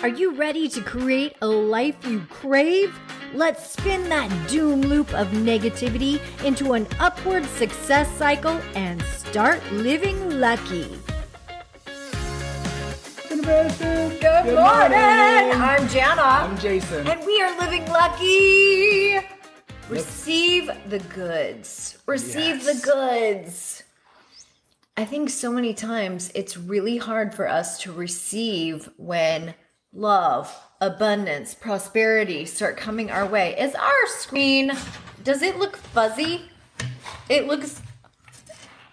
Are you ready to create a life you crave? Let's spin that doom loop of negativity into an upward success cycle and start living lucky. Good morning. I'm Jana. I'm Jason. And we are living lucky. Receive the goods. Receive the goods. I think so many times it's really hard for us to receive when love, abundance, prosperity start coming our way. Is our screen, does it look fuzzy? Is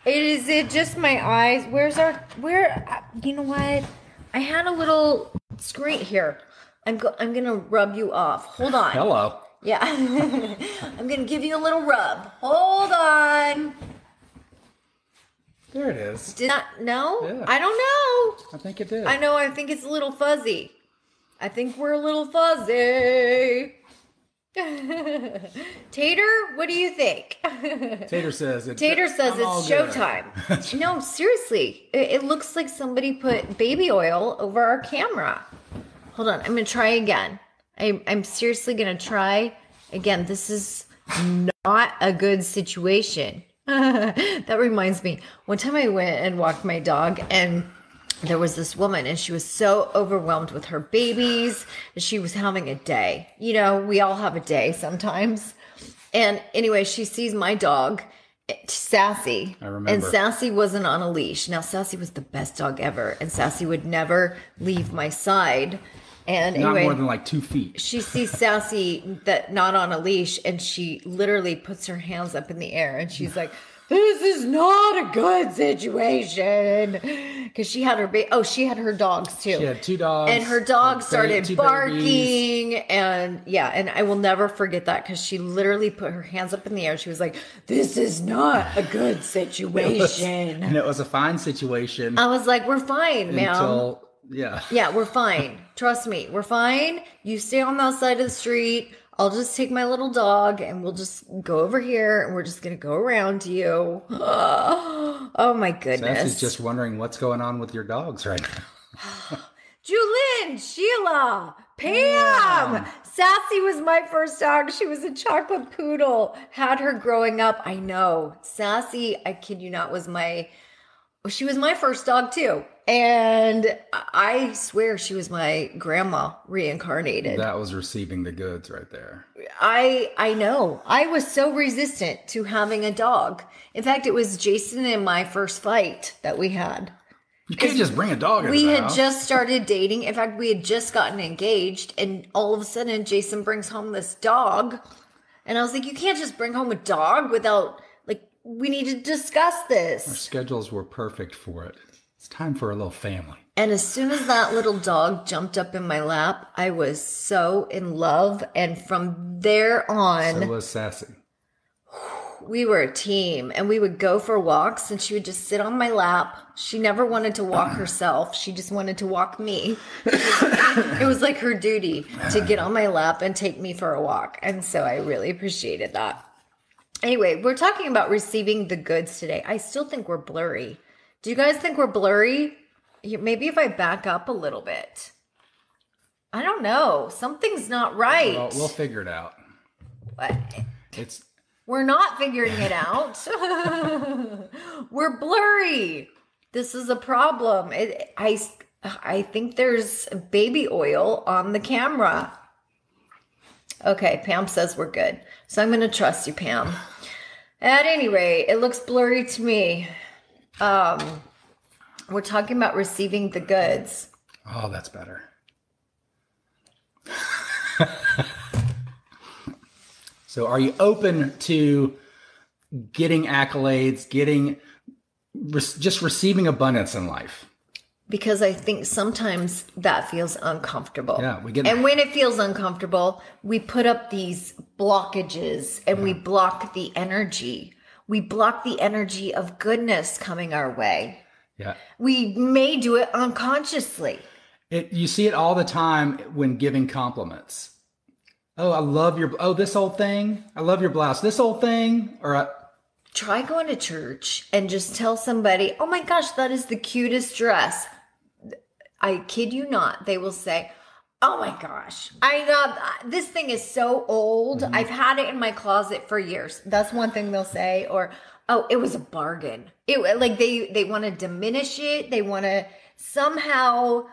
it just my eyes? You know what? I had a little screen here. I'm going to rub you off. Hold on. Hello. Yeah. I'm going to give you a little rub. Hold on. There it is. Did not know? Yeah. I don't know. I think it did. I know. I think it's a little fuzzy. I think we're a little fuzzy. Tater, what do you think? Tater says it's showtime. No, seriously. It looks like somebody put baby oil over our camera. Hold on. I'm going to try again. I'm seriously going to try again. This is not a good situation. That reminds me. One time I went and walked my dog, and there was this woman, and she was so overwhelmed with her babies. She was having a day. You know, we all have a day sometimes. And anyway, she sees my dog, Sassy. I remember. And Sassy wasn't on a leash. Now, Sassy was the best dog ever, and Sassy would never leave my side. And not anyway, more than like 2 feet. She sees Sassy that not on a leash, and she literally puts her hands up in the air, and she's like, "This is not a good situation," because she had her she had her dogs too. She had 2 dogs, and her dog started barking, babies. and I will never forget that because she literally put her hands up in the air. She was like, "This is not a good situation," and it was a fine situation. I was like, "We're fine, ma'am." Yeah, we're fine. Trust me, we're fine. You stay on that side of the street. I'll just take my little dog and we'll just go over here and we're just going to go around you. Oh my goodness. Sassy's just wondering what's going on with your dogs right now. Julyn, Sheila, Pam. Sassy was my first dog. She was a chocolate poodle. Had her growing up. I know. Sassy, I kid you not, she was my first dog too. And I swear she was my grandma reincarnated. That was receiving the goods right there. I know. I was so resistant to having a dog. In fact, it was Jason and my first fight that we had. You can't just bring a dog in We the had house. just started dating. In fact, we had just gotten engaged. And all of a sudden, Jason brings home this dog. And I was like, you can't just bring home a dog without, we need to discuss this. Our schedules were perfect for it. It's time for a little family. And as soon as that little dog jumped up in my lap, I was so in love. And from there on, So was Sassy. we were a team, and we would go for walks, and she would just sit on my lap. She never wanted to walk herself. She just wanted to walk me. It was like her duty to get on my lap and take me for a walk. And so I really appreciated that. Anyway, we're talking about receiving the goods today. I still think we're blurry. Do you guys think we're blurry? Maybe if I back up a little bit. I don't know. Something's not right. Well, we'll figure it out. What? We're not figuring it out. We're blurry. This is a problem. I think there's baby oil on the camera. Okay, Pam says we're good. So I'm going to trust you, Pam. At any rate, it looks blurry to me. We're talking about receiving the goods. Oh, that's better. So are you open to getting accolades, just receiving abundance in life? Because I think sometimes that feels uncomfortable. Yeah, and when it feels uncomfortable, we put up these blockages and we block the energy. We block the energy of goodness coming our way. Yeah. We may do it unconsciously. You see it all the time when giving compliments. Oh, I love this old thing. I love your blouse. This old thing. Try going to church and just tell somebody, oh my gosh, that is the cutest dress. I kid you not. They will say, Oh my gosh. I know this thing is so old. I've had it in my closet for years. That's one thing they'll say. Or, oh, it was a bargain. It like they want to diminish it. They want to somehow,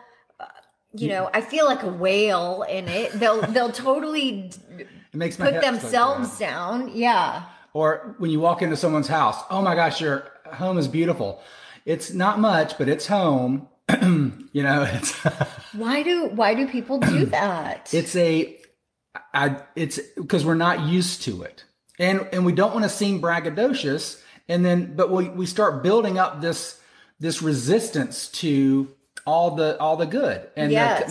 I feel like a whale in it. They'll totally it makes my put themselves down. Yeah. Or when you walk into someone's house, oh my gosh, your home is beautiful. It's not much, but it's home. It's why do people do that? It's because we're not used to it, and we don't want to seem braggadocious, but we start building up this resistance to all the good and,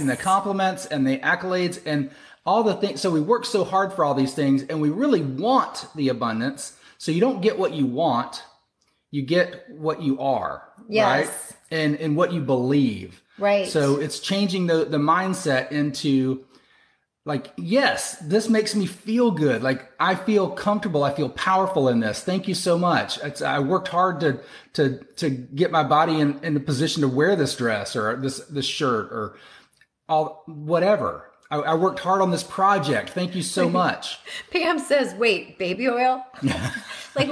the compliments and the accolades and all the things. So we work so hard for all these things, and we really want the abundance. So you don't get what you want, you get what you are. Yes. Right? And what you believe. Right. So it's changing the mindset into like, yes, this makes me feel good. Like I feel comfortable. I feel powerful in this. Thank you so much. I worked hard to get my body in the position to wear this dress or this shirt or all whatever. I worked hard on this project. Thank you so much. Pam says, wait, baby oil? Like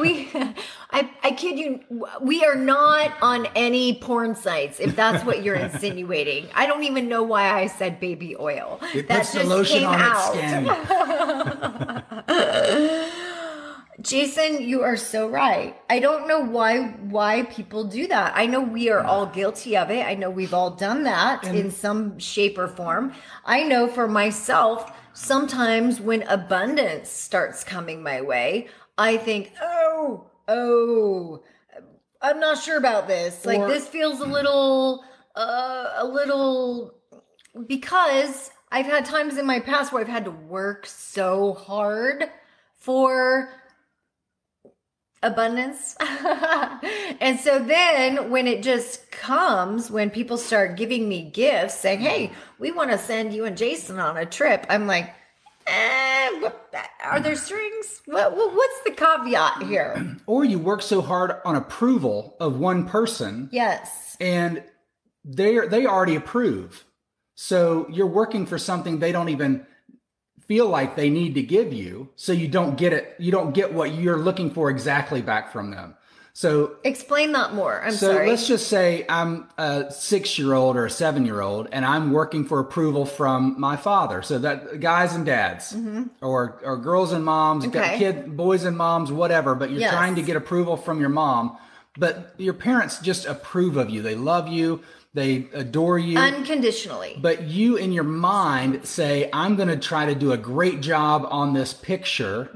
I kid you, we are not on any porn sites, if that's what you're insinuating. I don't even know why I said baby oil. It puts the lotion on its skin. Jason, you are so right. I don't know why people do that. I know we are all guilty of it. I know we've all done that in some shape or form. I know for myself, sometimes when abundance starts coming my way, I think, oh, I'm not sure about this. Like this feels a little, because I've had times in my past where I've had to work so hard for abundance. And so then when it just comes, when people start giving me gifts saying, hey, we want to send you and Jason on a trip, I'm like, are there strings? What's the caveat here? Or you work so hard on approval of one person. Yes. And they already approve. So you're working for something they don't even feel like they need to give you. So you don't get it. You don't get what you're looking for exactly back from them. So explain that more. I'm sorry. So let's just say I'm a 6-year-old or a 7-year-old and I'm working for approval from my father. So that guys and dads or girls and moms, boys and moms, whatever, but you're trying to get approval from your mom, but your parents just approve of you. They love you. They adore you. Unconditionally. But you in your mind say, I'm going to try to do a great job on this picture,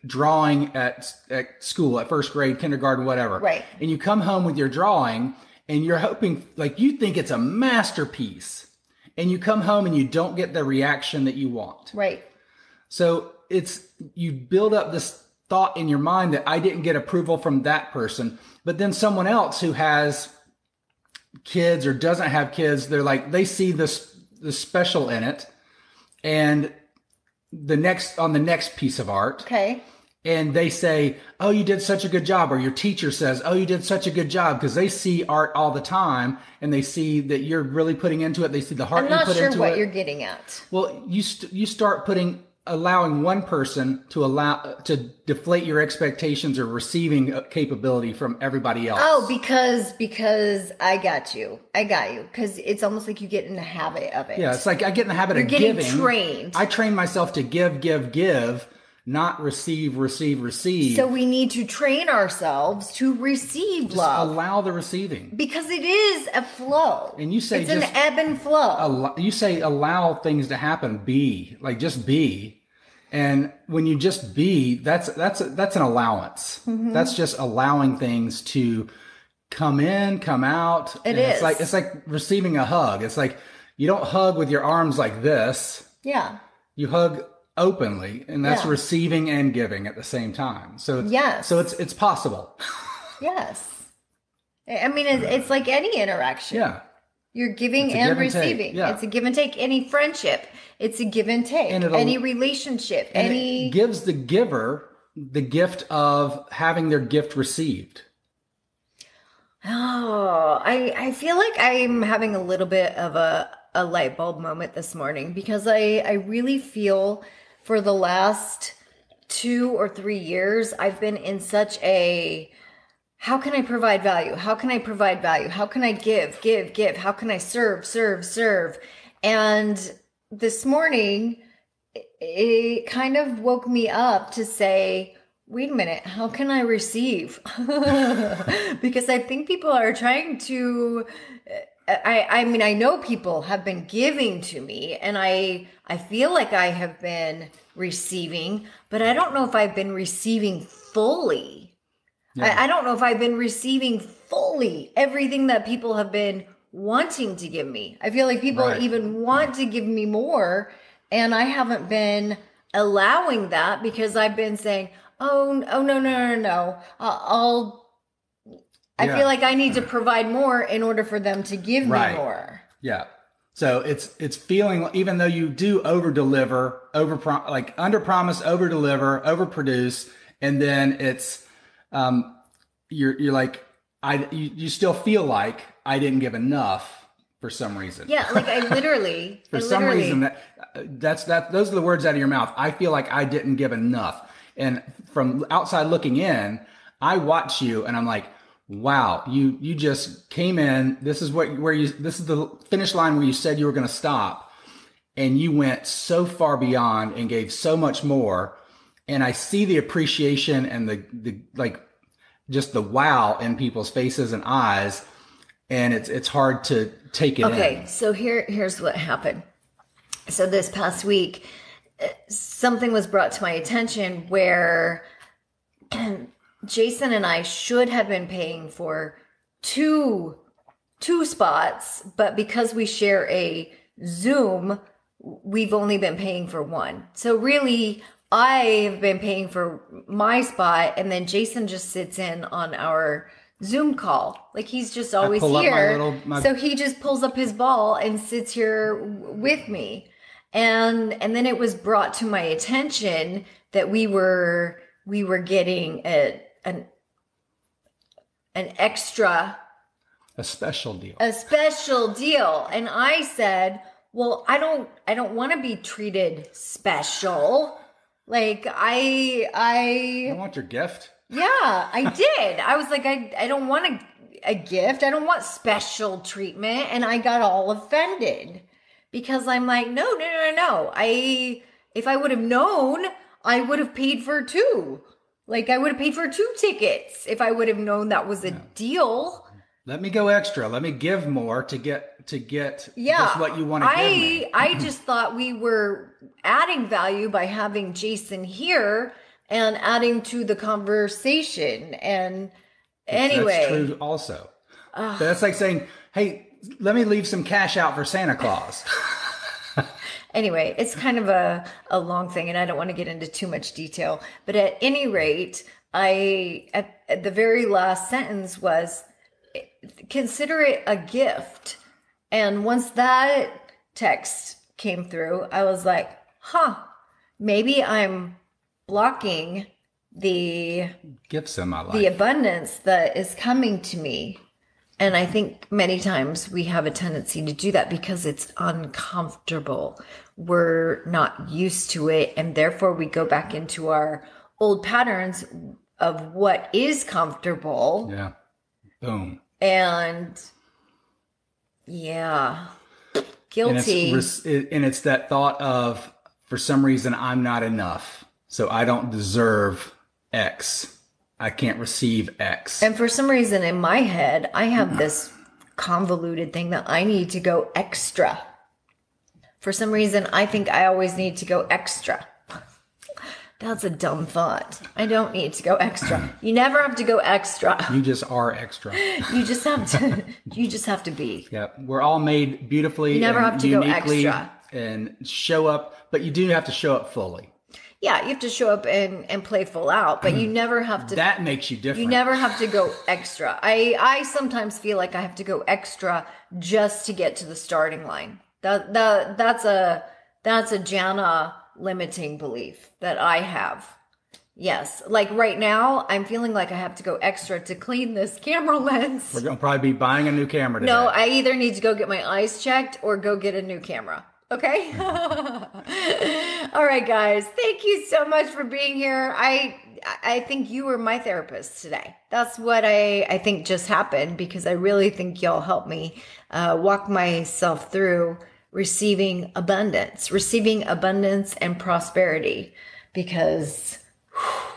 drawing at school, at first grade, kindergarten, whatever. Right. And you come home with your drawing and you're hoping, like you think it's a masterpiece. And you come home and you don't get the reaction that you want. Right. So you build up this thought in your mind that I didn't get approval from that person. But then someone else who has kids or doesn't have kids, they see the special in it and on the next piece of art. Okay. And they say, oh, you did such a good job. Or your teacher says, oh, you did such a good job, because they see art all the time and they see that you're really putting into it. They see the heart you put into it. I'm not sure what you're getting at. Well, you start allowing one person to deflate your expectations or receiving capability from everybody else. Oh, because I got you. Because it's almost like you get in the habit of it. Yeah, it's like I get in the habit of giving. You're getting trained. I train myself to give, not receive. So we need to train ourselves to receive love. Allow the receiving. Because it is a flow. And you say it's an ebb and flow. You say allow things to happen. Just be. And when you just be, that's an allowance. Mm-hmm. That's just allowing things to come in, come out. It's like receiving a hug. It's like you don't hug with your arms like this. Yeah. You hug openly, and that's receiving and giving at the same time. So it's possible. Yes. I mean, it's like any interaction. Yeah. You're giving and receiving. Yeah. It's a give and take. Any friendship, it's a give and take. And any relationship, it gives the giver the gift of having their gift received. Oh, I feel like I'm having a little bit of a a light bulb moment this morning, because I really feel for the last 2 or 3 years, I've been in such a, how can I provide value? How can I provide value? How can I give? How can I serve? And this morning, it kind of woke me up to say, wait a minute, how can I receive? Because I think people are trying to, I mean, I know people have been giving to me, and I feel like I have been receiving, but I don't know if I've been receiving fully. Yeah. I don't know if I've been receiving fully everything that people have been wanting to give me. I feel like people even want to give me more, and I haven't been allowing that because I've been saying, oh no. I feel like I need to provide more in order for them to give me more. Yeah. So it's feeling, even though you do over deliver, under promise, over deliver, over produce, and then it's you're like, you still feel like I didn't give enough for some reason. Yeah, like I literally some reason those are the words out of your mouth. I feel like I didn't give enough. And from outside looking in, I watch you and I'm like, wow, you just came in. This is the finish line where you said you were going to stop, and you went so far beyond and gave so much more. And I see the appreciation and the just the wow in people's faces and eyes, and it's hard to take it in. Okay, so here's what happened. So this past week, something was brought to my attention where Jason and I should have been paying for two spots, but because we share a Zoom, we've only been paying for one. So really, I've been paying for my spot, and then Jason just sits in on our Zoom call. Like, he's just always here. So he just pulls up his ball and sits here with me. And then it was brought to my attention that we were getting an extra, a special deal. And I said, well, I don't want to be treated special. Like I want your gift. Yeah, I did. I was like, I don't want a gift. I don't want special treatment. And I got all offended because I'm like, no. If I would have known, I would have paid for 2. Like, I would have paid for 2 tickets if I would have known that was a deal. Let me go extra. Let me give more to get just what you want to give me. I just thought we were adding value by having Jason here and adding to the conversation. And anyway. That's true also. But that's like saying, hey, let me leave some cash out for Santa Claus. Anyway, it's kind of a long thing, and I don't want to get into too much detail. But at any rate, at the very last sentence was, consider it a gift. And once that text came through, I was like, maybe I'm blocking the gifts in my life, the abundance that is coming to me. And I think many times we have a tendency to do that because it's uncomfortable. We're not used to it. And therefore we go back into our old patterns of what is comfortable. Yeah. Boom. And yeah, guilty. And it's that thought of, for some reason, I'm not enough. So I don't deserve X. I can't receive X. And for some reason in my head, I have this convoluted thing that I need to go extra. For some reason, I think I always need to go extra. That's a dumb thought. I don't need to go extra. You never have to go extra. You just are extra. You just have to be. Yeah. We're all made beautifully. You never have to go extra. And show up, but you do have to show up fully. Yeah, you have to show up and play full out, but you never have to. That makes you different. You never have to go extra. I sometimes feel like I have to go extra just to get to the starting line. That's a Jana limiting belief that I have. Yes. Like right now, I'm feeling like I have to go extra to clean this camera lens. We're going to probably be buying a new camera today. No, I either need to go get my eyes checked or go get a new camera. Okay? All right, guys. Thank you so much for being here. I think you were my therapist today. That's what I think just happened, because I really think y'all helped me walk myself through receiving abundance and prosperity, because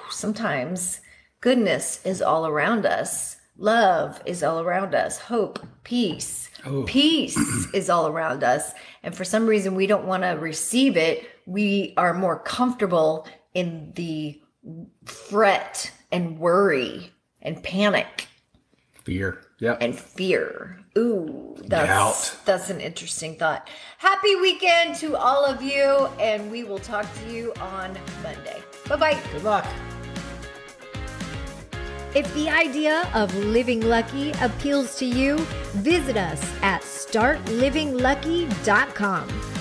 sometimes goodness is all around us. Love is all around us. Hope, peace. Ooh. Peace is all around us. And for some reason, we don't want to receive it. We are more comfortable in the fret and worry and panic. Fear. Yep. And fear. Ooh, that's an interesting thought. Happy weekend to all of you, and we will talk to you on Monday. Bye-bye. Good luck. If the idea of living lucky appeals to you, visit us at startlivinglucky.com.